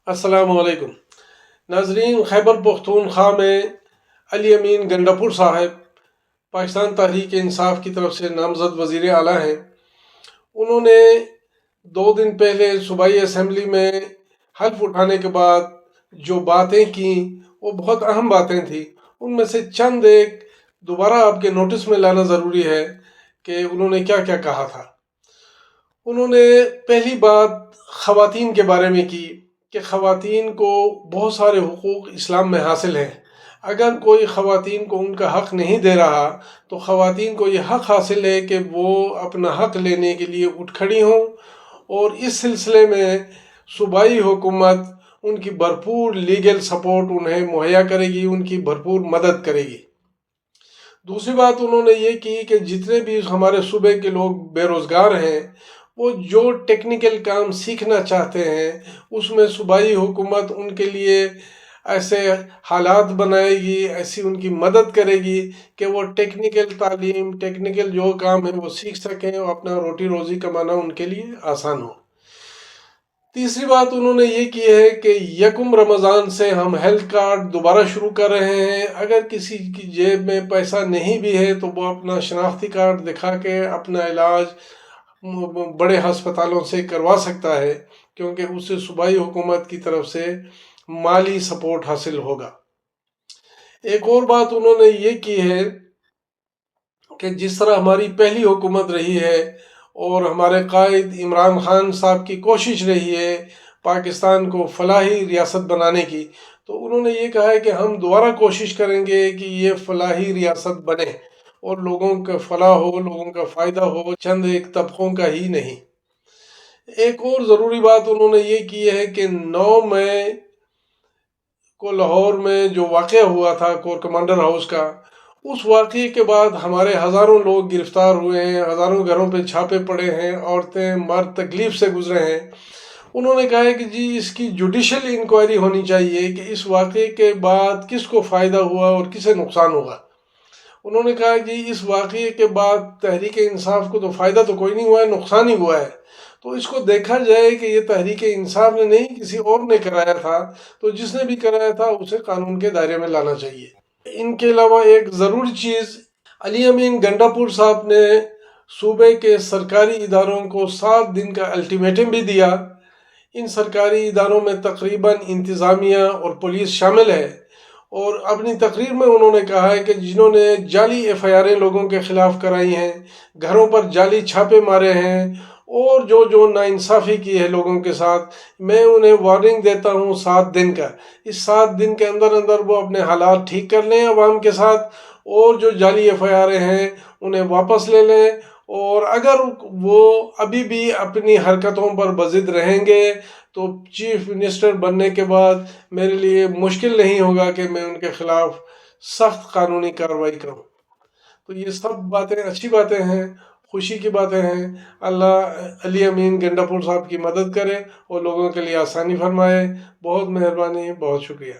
अस्सलाम वालेकुम नाजरीन। खैबर पख्तूनख्वा में अली अमीन गंडापुर साहब पाकिस्तान तहरीक इंसाफ की तरफ से नामजद वज़ीर आला हैं। उन्होंने 2 दिन पहले सूबाई असम्बली में हल्फ उठाने के बाद जो बातें की वो बहुत अहम बातें थी। उनमें से चंद एक दोबारा आपके नोटिस में लाना ज़रूरी है कि उन्होंने क्या क्या कहा था। उन्होंने पहली बात ख़वातीन के बारे में की कि ख़वातीन को बहुत सारे हुकूक इस्लाम में हासिल हैं। अगर कोई ख़वातीन को उनका हक़ नहीं दे रहा तो ख़वातीन को ये हक़ हासिल है कि वो अपना हक़ लेने के लिए उठ खड़ी हों, और इस सिलसिले में सूबाई हुकूमत उनकी भरपूर लीगल सपोर्ट उन्हें मुहैया करेगी, उनकी भरपूर मदद करेगी। दूसरी बात उन्होंने ये की कि जितने भी हमारे सूबे के लोग बेरोज़गार हैं, वो जो टेक्निकल काम सीखना चाहते हैं उसमें सूबाई हुकूमत उनके लिए ऐसे हालात बनाएगी, ऐसी उनकी मदद करेगी कि वो टेक्निकल तालीम, टेक्निकल जो काम है वो सीख सकें और अपना रोटी रोज़ी कमाना उनके लिए आसान हो। तीसरी बात उन्होंने ये की है कि यकम रमज़ान से हम हेल्थ कार्ड दोबारा शुरू कर रहे हैं। अगर किसी की जेब में पैसा नहीं भी है तो वो अपना शनाख्ती कार्ड दिखा के अपना इलाज बड़े हस्पतालों से करवा सकता है, क्योंकि उससे सूबाई हुकूमत की तरफ से माली सपोर्ट हासिल होगा। एक और बात उन्होंने ये की है कि जिस तरह हमारी पहली हुकूमत रही है और हमारे कायद इमरान खान साहब की कोशिश रही है पाकिस्तान को फलाही रियासत बनाने की, तो उन्होंने ये कहा है कि हम दोबारा कोशिश करेंगे कि ये फलाही रियासत बने और लोगों का फलाह हो, लोगों का फ़ायदा हो, चंद एक तबकों का ही नहीं। एक और ज़रूरी बात उन्होंने ये की है कि 9 मई को लाहौर में जो वाक़या हुआ था कोर कमांडर हाउस का, उस वाक़े के बाद हमारे हज़ारों लोग गिरफ़्तार हुए हैं, हज़ारों घरों पे छापे पड़े हैं, औरतें मर्द तकलीफ़ से गुजरे हैं। उन्होंने कहा है कि जी इसकी जुडिशल इंक्वायरी होनी चाहिए कि इस वाक़े के बाद किसको फ़ायदा हुआ और किसे नुकसान हुआ। उन्होंने कहा कि इस वाक़े के बाद तहरीक इंसाफ को तो फ़ायदा तो कोई नहीं हुआ है, नुकसान ही हुआ है। तो इसको देखा जाए कि ये तहरीक इंसाफ ने नहीं किसी और ने कराया था, तो जिसने भी कराया था उसे कानून के दायरे में लाना चाहिए। इनके अलावा एक ज़रूरी चीज़, अली अमीन गंडापुर साहब ने सूबे के सरकारी इदारों को 7 दिन का अल्टीमेटम भी दिया। इन सरकारी इदारों में तकरीबन इंतज़ामिया और पुलिस शामिल है, और अपनी तकरीर में उन्होंने कहा है कि जिन्होंने जाली एफआईआरें लोगों के ख़िलाफ़ कराई हैं, घरों पर जाली छापे मारे हैं और जो जो नाइंसाफ़ी की है लोगों के साथ, मैं उन्हें वार्निंग देता हूँ 7 दिन का। इस 7 दिन के अंदर अंदर वो अपने हालात ठीक कर लें अवाम के साथ, और जो जाली एफआईआरें हैं उन्हें वापस ले लें। और अगर वो अभी भी अपनी हरकतों पर बज़िद रहेंगे तो चीफ मिनिस्टर बनने के बाद मेरे लिए मुश्किल नहीं होगा कि मैं उनके ख़िलाफ़ सख्त कानूनी कार्रवाई करूं। तो ये सब बातें अच्छी बातें हैं, खुशी की बातें हैं। अल्लाह अली अमीन गंडापुर साहब की मदद करे और लोगों के लिए आसानी फरमाए। बहुत मेहरबानी, बहुत शुक्रिया।